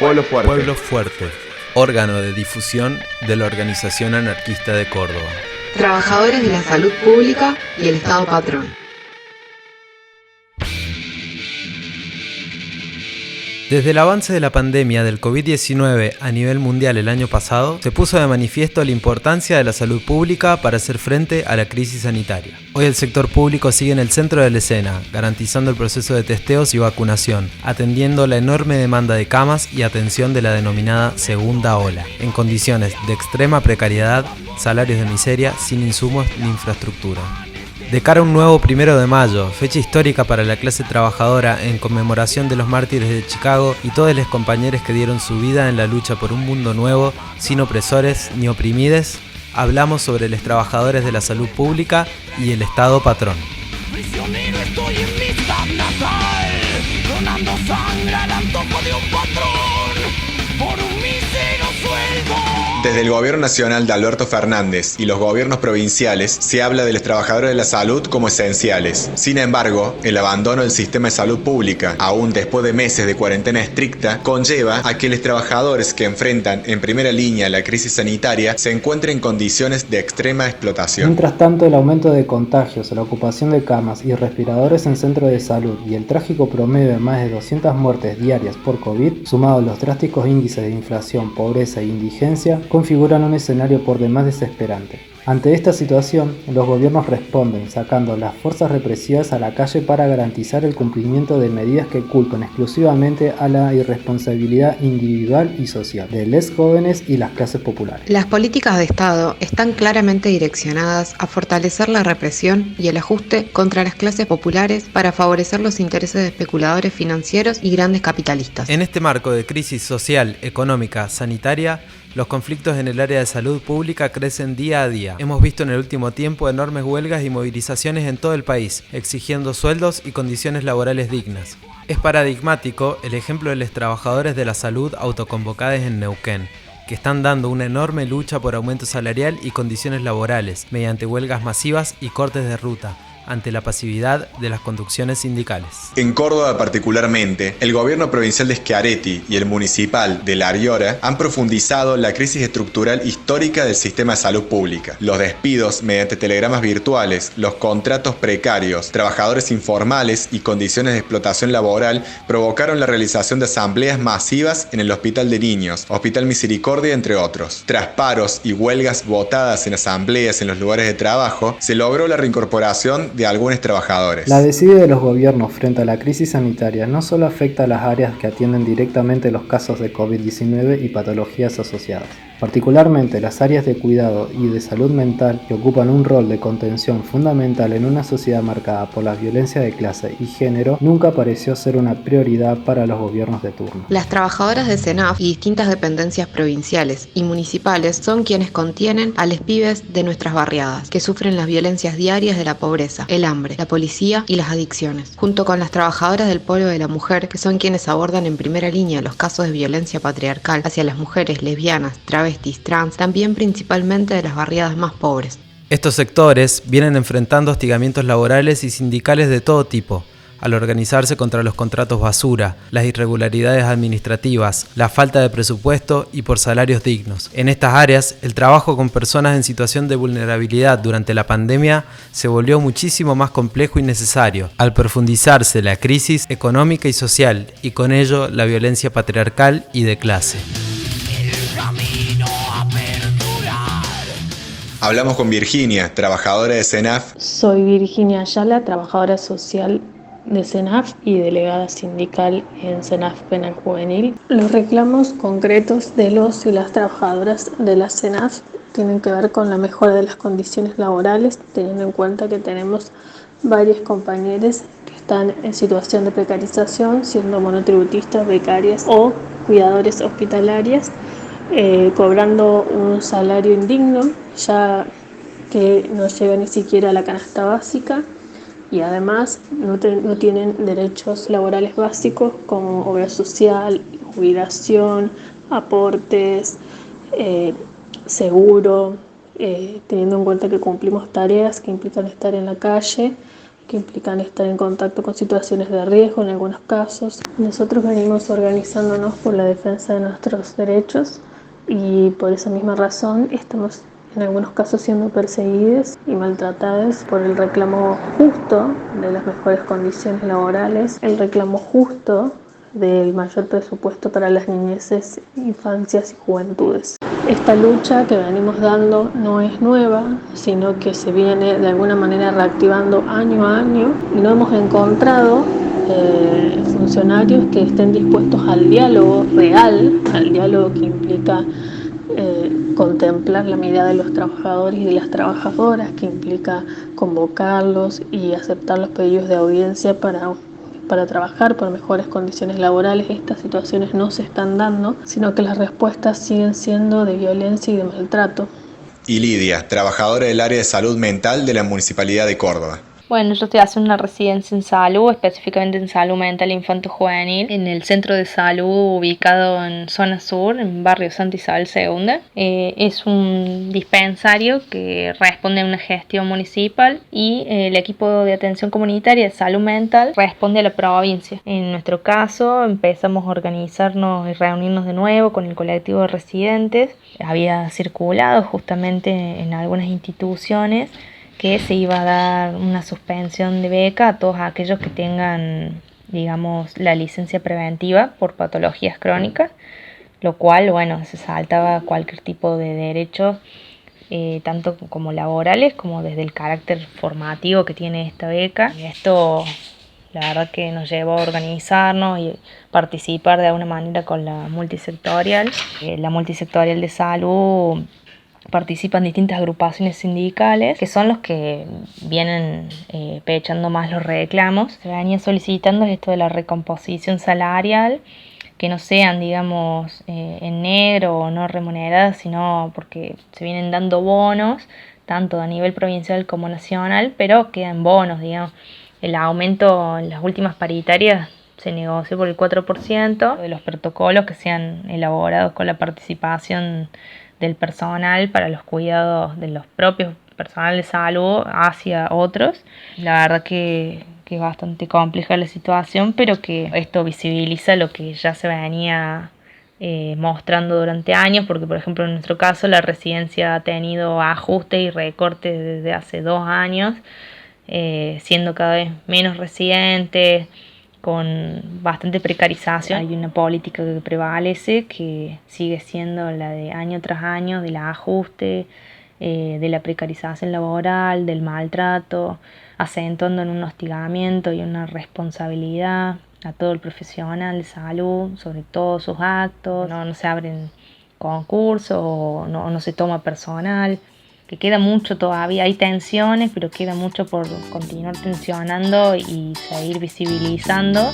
Pueblo Fuerte. Pueblo Fuerte, órgano de difusión de la Organización Anarquista de Córdoba. Trabajadores de la salud pública y el Estado patrón. Desde el avance de la pandemia del COVID-19 a nivel mundial el año pasado, se puso de manifiesto la importancia de la salud pública para hacer frente a la crisis sanitaria. Hoy el sector público sigue en el centro de la escena, garantizando el proceso de testeos y vacunación, atendiendo la enorme demanda de camas y atención de la denominada segunda ola, en condiciones de extrema precariedad, salarios de miseria, sin insumos ni infraestructura. De cara a un nuevo 1 de mayo, fecha histórica para la clase trabajadora en conmemoración de los mártires de Chicago y todos los compañeros que dieron su vida en la lucha por un mundo nuevo, sin opresores ni oprimides, hablamos sobre los trabajadores de la salud pública y el Estado patrón. Prisionero estoy en mi ciudad natal, donando sangre al antojo de un patrón, por un mísero sueldo. Desde el gobierno nacional de Alberto Fernández y los gobiernos provinciales se habla de los trabajadores de la salud como esenciales. Sin embargo, el abandono del sistema de salud pública, aún después de meses de cuarentena estricta, conlleva a que los trabajadores que enfrentan en primera línea la crisis sanitaria se encuentren en condiciones de extrema explotación. Mientras tanto, el aumento de contagios, la ocupación de camas y respiradores en centros de salud y el trágico promedio de más de 200 muertes diarias por COVID, sumado a los drásticos índices de inflación, pobreza e indigencia, configuran un escenario por demás desesperante. Ante esta situación, los gobiernos responden sacando las fuerzas represivas a la calle para garantizar el cumplimiento de medidas que culpan exclusivamente a la irresponsabilidad individual y social de los jóvenes y las clases populares. Las políticas de Estado están claramente direccionadas a fortalecer la represión y el ajuste contra las clases populares para favorecer los intereses de especuladores financieros y grandes capitalistas. En este marco de crisis social, económica, sanitaria, los conflictos en el área de salud pública crecen día a día. Hemos visto en el último tiempo enormes huelgas y movilizaciones en todo el país, exigiendo sueldos y condiciones laborales dignas. Es paradigmático el ejemplo de los trabajadores de la salud autoconvocados en Neuquén, que están dando una enorme lucha por aumento salarial y condiciones laborales, mediante huelgas masivas y cortes de ruta, ante la pasividad de las conducciones sindicales. En Córdoba particularmente, el gobierno provincial de Schiaretti y el municipal de La Ariora han profundizado la crisis estructural histórica del sistema de salud pública. Los despidos mediante telegramas virtuales, los contratos precarios, trabajadores informales y condiciones de explotación laboral provocaron la realización de asambleas masivas en el Hospital de Niños, Hospital Misericordia, entre otros. Tras paros y huelgas votadas en asambleas en los lugares de trabajo, se logró la reincorporación de algunos trabajadores. La desidia de los gobiernos frente a la crisis sanitaria no solo afecta a las áreas que atienden directamente los casos de COVID-19 y patologías asociadas. Particularmente las áreas de cuidado y de salud mental, que ocupan un rol de contención fundamental en una sociedad marcada por la violencia de clase y género, nunca pareció ser una prioridad para los gobiernos de turno. Las trabajadoras de SENAF y distintas dependencias provinciales y municipales son quienes contienen a los pibes de nuestras barriadas, que sufren las violencias diarias de la pobreza, el hambre, la policía y las adicciones, junto con las trabajadoras del pueblo de la mujer, que son quienes abordan en primera línea los casos de violencia patriarcal hacia las mujeres lesbianas, travestis, trans, también principalmente de las barriadas más pobres. Estos sectores vienen enfrentando hostigamientos laborales y sindicales de todo tipo, al organizarse contra los contratos basura, las irregularidades administrativas, la falta de presupuesto y por salarios dignos. En estas áreas, el trabajo con personas en situación de vulnerabilidad durante la pandemia se volvió muchísimo más complejo y necesario, al profundizarse la crisis económica y social, y con ello la violencia patriarcal y de clase. Hablamos con Virginia, trabajadora de SENAF. Soy Virginia Ayala, trabajadora social de SENAF y delegada sindical en SENAF Penal Juvenil. Los reclamos concretos de los y las trabajadoras de la SENAF tienen que ver con la mejora de las condiciones laborales, teniendo en cuenta que tenemos varios compañeros que están en situación de precarización, siendo monotributistas, becarias o cuidadores hospitalarias, cobrando un salario indigno, ya que no llega ni siquiera a la canasta básica, y además no tienen derechos laborales básicos como obra social, jubilación, aportes, seguro, teniendo en cuenta que cumplimos tareas que implican estar en la calle que implican estar en contacto con situaciones de riesgo en algunos casos. Nosotros venimos organizándonos por la defensa de nuestros derechos y por esa misma razón estamos en algunos casos siendo perseguidos y maltratados por el reclamo justo de las mejores condiciones laborales, el reclamo justo del mayor presupuesto para las niñeces, infancias y juventudes. Esta lucha que venimos dando no es nueva, sino que se viene de alguna manera reactivando año a año y no hemos encontrado funcionarios que estén dispuestos al diálogo real, al diálogo que implica contemplar la mirada de los trabajadores y de las trabajadoras, que implica convocarlos y aceptar los pedidos de audiencia para trabajar por mejores condiciones laborales. Estas situaciones no se están dando, sino que las respuestas siguen siendo de violencia y de maltrato. Y Lidia, trabajadora del área de salud mental de la Municipalidad de Córdoba. Bueno, yo estoy haciendo una residencia en salud, específicamente en salud mental infanto-juvenil, en el centro de salud ubicado en zona sur, en barrio Santa Isabel II. Es un dispensario que responde a una gestión municipal y el equipo de atención comunitaria de salud mental responde a la provincia. En nuestro caso, empezamos a organizarnos y reunirnos de nuevo con el colectivo de residentes. Había circulado justamente en algunas instituciones que se iba a dar una suspensión de beca a todos aquellos que tengan, digamos, la licencia preventiva por patologías crónicas, lo cual, bueno, se saltaba cualquier tipo de derechos, tanto como laborales como desde el carácter formativo que tiene esta beca. Y esto, la verdad que nos llevó a organizarnos y participar de alguna manera con la multisectorial. La multisectorial de salud participan distintas agrupaciones sindicales que son los que vienen pechando más los reclamos. Se venía solicitando esto de la recomposición salarial, que no sean, digamos, en negro o no remuneradas, sino porque se vienen dando bonos, tanto a nivel provincial como nacional, pero quedan bonos, digamos. El aumento en las últimas paritarias se negoció por el 4% de los protocolos que sean elaborados con la participación del personal para los cuidados de los propios personal de salud hacia otros. La verdad que es bastante compleja la situación, pero que esto visibiliza lo que ya se venía mostrando durante años, porque por ejemplo en nuestro caso la residencia ha tenido ajustes y recortes desde hace 2 años, siendo cada vez menos residentes, con bastante precarización. Hay una política que prevalece, que sigue siendo la de año tras año, del ajuste, de la precarización laboral, del maltrato, acentuando en un hostigamiento y una responsabilidad a todo el profesional de salud sobre todos sus actos. No se abren concursos, o no se toma personal. Que queda mucho todavía, hay tensiones, pero queda mucho por continuar tensionando y seguir visibilizando.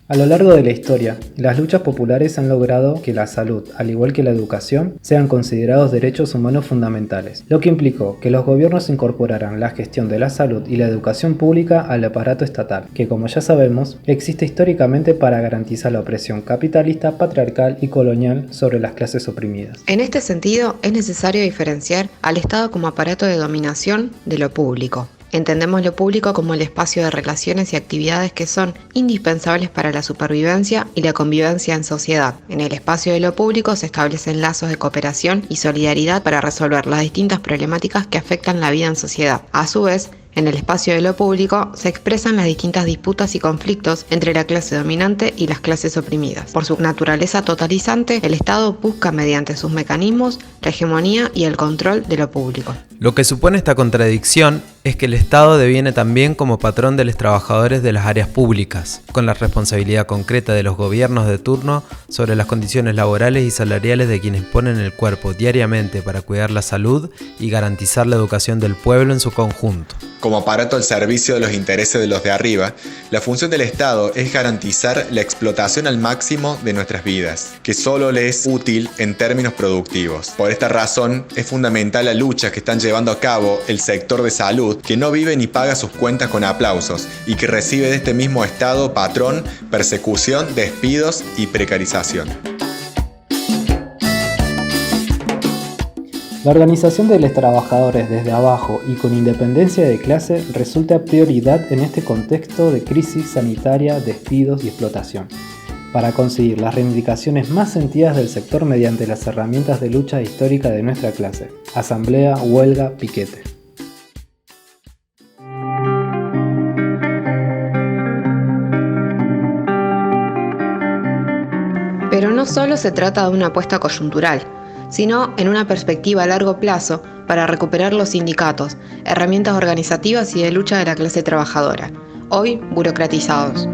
A lo largo de la historia, las luchas populares han logrado que la salud, al igual que la educación, sean considerados derechos humanos fundamentales, lo que implicó que los gobiernos incorporaran la gestión de la salud y la educación pública al aparato estatal, que como ya sabemos, existe históricamente para garantizar la opresión capitalista, patriarcal y colonial sobre las clases oprimidas. En este sentido, es necesario diferenciar al Estado como aparato de dominación de lo público. Entendemos lo público como el espacio de relaciones y actividades que son indispensables para la supervivencia y la convivencia en sociedad. En el espacio de lo público se establecen lazos de cooperación y solidaridad para resolver las distintas problemáticas que afectan la vida en sociedad. A su vez, en el espacio de lo público se expresan las distintas disputas y conflictos entre la clase dominante y las clases oprimidas. Por su naturaleza totalizante, el Estado busca mediante sus mecanismos la hegemonía y el control de lo público. Lo que supone esta contradicción es que el Estado deviene también como patrón de los trabajadores de las áreas públicas, con la responsabilidad concreta de los gobiernos de turno sobre las condiciones laborales y salariales de quienes ponen el cuerpo diariamente para cuidar la salud y garantizar la educación del pueblo en su conjunto. Como aparato al servicio de los intereses de los de arriba, la función del Estado es garantizar la explotación al máximo de nuestras vidas, que solo le es útil en términos productivos. Por esta razón, es fundamental la lucha que están llevando a cabo el sector de salud, que no vive ni paga sus cuentas con aplausos y que recibe de este mismo Estado patrón, persecución, despidos y precarización. La organización de los trabajadores desde abajo y con independencia de clase resulta prioridad en este contexto de crisis sanitaria, despidos y explotación, para conseguir las reivindicaciones más sentidas del sector mediante las herramientas de lucha histórica de nuestra clase: asamblea, huelga, piquete. Pero no solo se trata de una apuesta coyuntural, sino en una perspectiva a largo plazo para recuperar los sindicatos, herramientas organizativas y de lucha de la clase trabajadora, hoy burocratizados.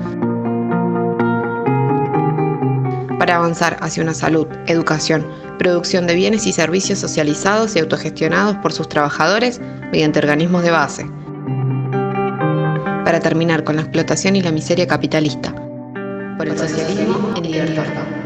Para avanzar hacia una salud, educación, producción de bienes y servicios socializados y autogestionados por sus trabajadores mediante organismos de base. Para terminar con la explotación y la miseria capitalista. Por el socialismo en libertad.